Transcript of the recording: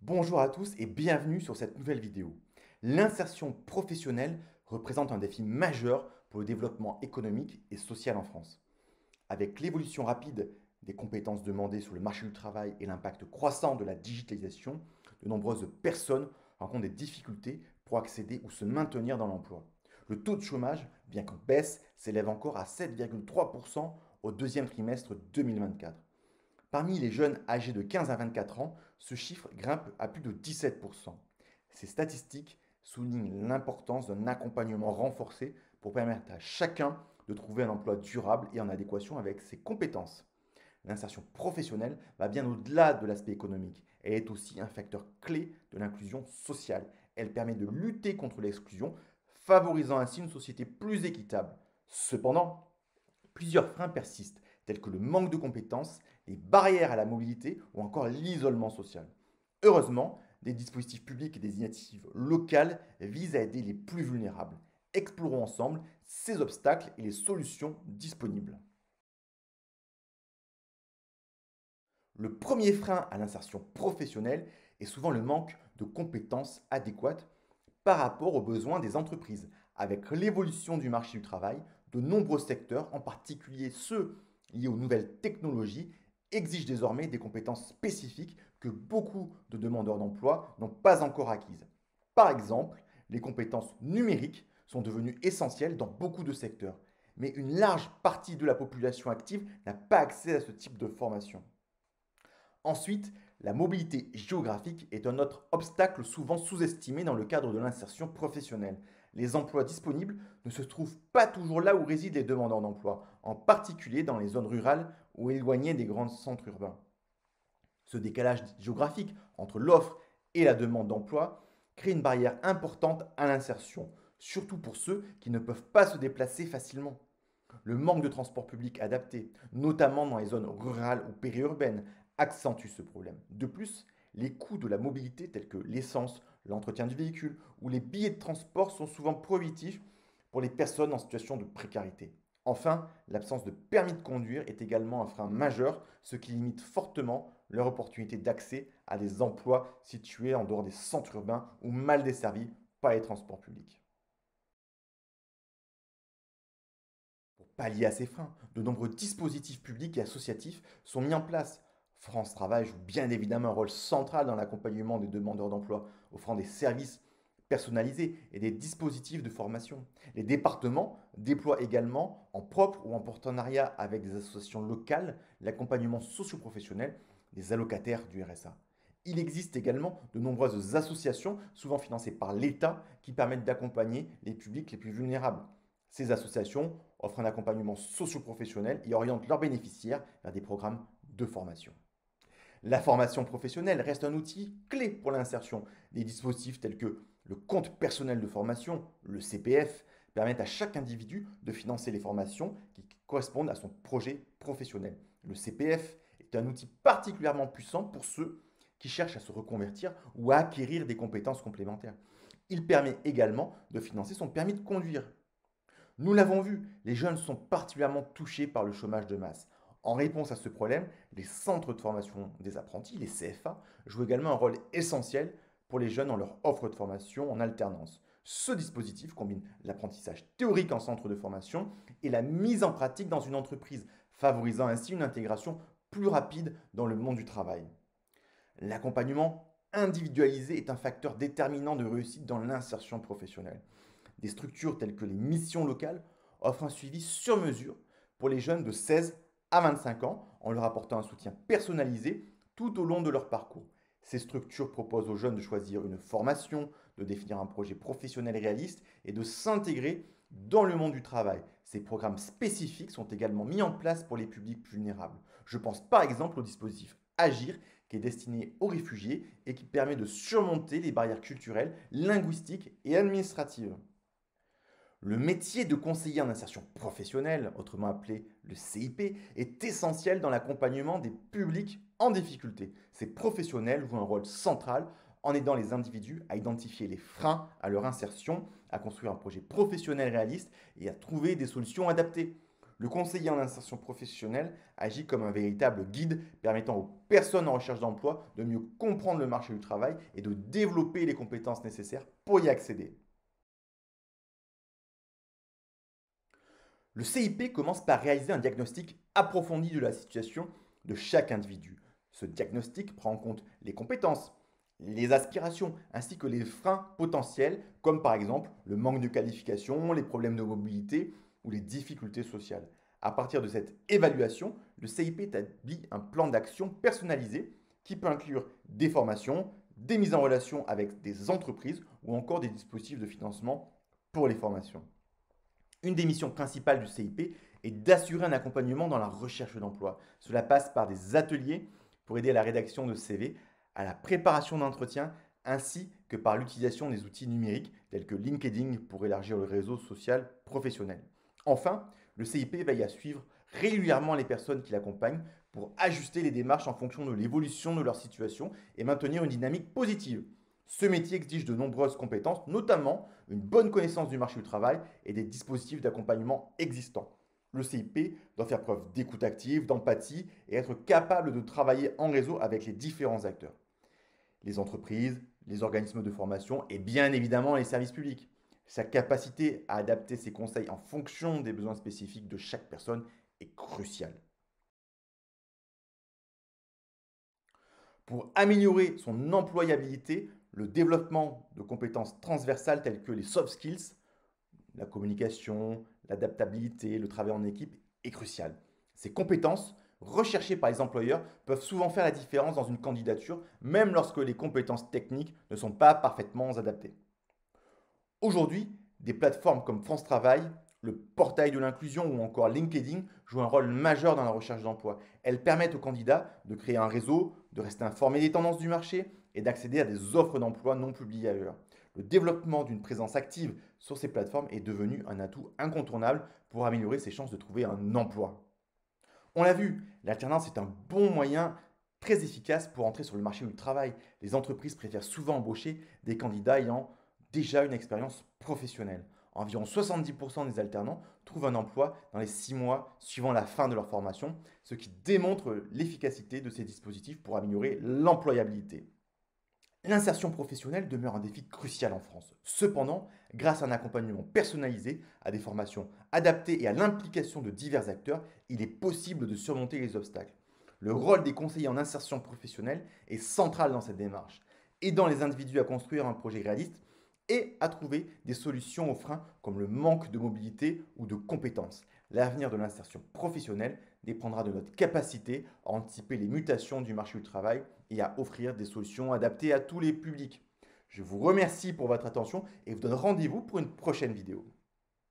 Bonjour à tous et bienvenue sur cette nouvelle vidéo. L'insertion professionnelle représente un défi majeur pour le développement économique et social en France. Avec l'évolution rapide des compétences demandées sur le marché du travail et l'impact croissant de la digitalisation, de nombreuses personnes rencontrent des difficultés pour accéder ou se maintenir dans l'emploi. Le taux de chômage, bien qu'en baisse, s'élève encore à 7,3% au deuxième trimestre 2024. Parmi les jeunes âgés de 15 à 24 ans, ce chiffre grimpe à plus de 17%. Ces statistiques soulignent l'importance d'un accompagnement renforcé pour permettre à chacun de trouver un emploi durable et en adéquation avec ses compétences. L'insertion professionnelle va bien au-delà de l'aspect économique. Elle est aussi un facteur clé de l'inclusion sociale. Elle permet de lutter contre l'exclusion, favorisant ainsi une société plus équitable. Cependant, plusieurs freins persistent, tels que le manque de compétences, les barrières à la mobilité ou encore l'isolement social. Heureusement, des dispositifs publics et des initiatives locales visent à aider les plus vulnérables. Explorons ensemble ces obstacles et les solutions disponibles. Le premier frein à l'insertion professionnelle est souvent le manque de compétences adéquates par rapport aux besoins des entreprises. Avec l'évolution du marché du travail, de nombreux secteurs, en particulier ceux liés aux nouvelles technologies, exigent désormais des compétences spécifiques que beaucoup de demandeurs d'emploi n'ont pas encore acquises. Par exemple, les compétences numériques sont devenues essentielles dans beaucoup de secteurs, mais une large partie de la population active n'a pas accès à ce type de formation. Ensuite, la mobilité géographique est un autre obstacle souvent sous-estimé dans le cadre de l'insertion professionnelle. Les emplois disponibles ne se trouvent pas toujours là où résident les demandeurs d'emploi, en particulier dans les zones rurales ou éloignées des grands centres urbains. Ce décalage géographique entre l'offre et la demande d'emploi crée une barrière importante à l'insertion, surtout pour ceux qui ne peuvent pas se déplacer facilement. Le manque de transport public adapté, notamment dans les zones rurales ou périurbaines, accentue ce problème. De plus, les coûts de la mobilité tels que l'essence, l'entretien du véhicule ou les billets de transport sont souvent prohibitifs pour les personnes en situation de précarité. Enfin, l'absence de permis de conduire est également un frein majeur, ce qui limite fortement leur opportunité d'accès à des emplois situés en dehors des centres urbains ou mal desservis par les transports publics. Pour pallier à ces freins, de nombreux dispositifs publics et associatifs sont mis en place. France Travail joue bien évidemment un rôle central dans l'accompagnement des demandeurs d'emploi, offrant des services personnalisés et des dispositifs de formation. Les départements déploient également, en propre ou en partenariat avec des associations locales, l'accompagnement socio-professionnel des allocataires du RSA. Il existe également de nombreuses associations, souvent financées par l'État, qui permettent d'accompagner les publics les plus vulnérables. Ces associations offrent un accompagnement socio-professionnel et orientent leurs bénéficiaires vers des programmes de formation. La formation professionnelle reste un outil clé pour l'insertion. Des dispositifs tels que le compte personnel de formation, le CPF, permettent à chaque individu de financer les formations qui correspondent à son projet professionnel. Le CPF est un outil particulièrement puissant pour ceux qui cherchent à se reconvertir ou à acquérir des compétences complémentaires. Il permet également de financer son permis de conduire. Nous l'avons vu, les jeunes sont particulièrement touchés par le chômage de masse. En réponse à ce problème, les centres de formation des apprentis, les CFA, jouent également un rôle essentiel pour les jeunes dans leur offre de formation en alternance. Ce dispositif combine l'apprentissage théorique en centre de formation et la mise en pratique dans une entreprise, favorisant ainsi une intégration plus rapide dans le monde du travail. L'accompagnement individualisé est un facteur déterminant de réussite dans l'insertion professionnelle. Des structures telles que les missions locales offrent un suivi sur mesure pour les jeunes de 16 à 25 ans en leur apportant un soutien personnalisé tout au long de leur parcours. Ces structures proposent aux jeunes de choisir une formation, de définir un projet professionnel réaliste et de s'intégrer dans le monde du travail. Ces programmes spécifiques sont également mis en place pour les publics vulnérables. Je pense par exemple au dispositif Agir qui est destiné aux réfugiés et qui permet de surmonter les barrières culturelles, linguistiques et administratives. Le métier de conseiller en insertion professionnelle, autrement appelé le CIP, est essentiel dans l'accompagnement des publics en difficulté. Ces professionnels jouent un rôle central en aidant les individus à identifier les freins à leur insertion, à construire un projet professionnel réaliste et à trouver des solutions adaptées. Le conseiller en insertion professionnelle agit comme un véritable guide permettant aux personnes en recherche d'emploi de mieux comprendre le marché du travail et de développer les compétences nécessaires pour y accéder. Le CIP commence par réaliser un diagnostic approfondi de la situation de chaque individu. Ce diagnostic prend en compte les compétences, les aspirations ainsi que les freins potentiels comme par exemple le manque de qualification, les problèmes de mobilité ou les difficultés sociales. À partir de cette évaluation, le CIP établit un plan d'action personnalisé qui peut inclure des formations, des mises en relation avec des entreprises ou encore des dispositifs de financement pour les formations. Une des missions principales du CIP est d'assurer un accompagnement dans la recherche d'emploi. Cela passe par des ateliers pour aider à la rédaction de CV, à la préparation d'entretiens, ainsi que par l'utilisation des outils numériques tels que LinkedIn pour élargir le réseau social professionnel. Enfin, le CIP veille à suivre régulièrement les personnes qui l'accompagnent pour ajuster les démarches en fonction de l'évolution de leur situation et maintenir une dynamique positive. Ce métier exige de nombreuses compétences, notamment une bonne connaissance du marché du travail et des dispositifs d'accompagnement existants. Le CIP doit faire preuve d'écoute active, d'empathie et être capable de travailler en réseau avec les différents acteurs. Les entreprises, les organismes de formation et bien évidemment les services publics. Sa capacité à adapter ses conseils en fonction des besoins spécifiques de chaque personne est cruciale. Pour améliorer son employabilité, le développement de compétences transversales telles que les soft skills, la communication, l'adaptabilité, le travail en équipe est crucial. Ces compétences, recherchées par les employeurs, peuvent souvent faire la différence dans une candidature, même lorsque les compétences techniques ne sont pas parfaitement adaptées. Aujourd'hui, des plateformes comme France Travail, le portail de l'inclusion ou encore LinkedIn jouent un rôle majeur dans la recherche d'emploi. Elles permettent aux candidats de créer un réseau, de rester informés des tendances du marché et d'accéder à des offres d'emploi non publiées ailleurs. Le développement d'une présence active sur ces plateformes est devenu un atout incontournable pour améliorer ses chances de trouver un emploi. On l'a vu, l'alternance est un bon moyen très efficace pour entrer sur le marché du travail. Les entreprises préfèrent souvent embaucher des candidats ayant déjà une expérience professionnelle. Environ 70% des alternants trouvent un emploi dans les 6 mois suivant la fin de leur formation, ce qui démontre l'efficacité de ces dispositifs pour améliorer l'employabilité. L'insertion professionnelle demeure un défi crucial en France. Cependant, grâce à un accompagnement personnalisé, à des formations adaptées et à l'implication de divers acteurs, il est possible de surmonter les obstacles. Le rôle des conseillers en insertion professionnelle est central dans cette démarche, aidant les individus à construire un projet réaliste et à trouver des solutions aux freins comme le manque de mobilité ou de compétences. L'avenir de l'insertion professionnelle dépendra de notre capacité à anticiper les mutations du marché du travail et à offrir des solutions adaptées à tous les publics. Je vous remercie pour votre attention et vous donne rendez-vous pour une prochaine vidéo.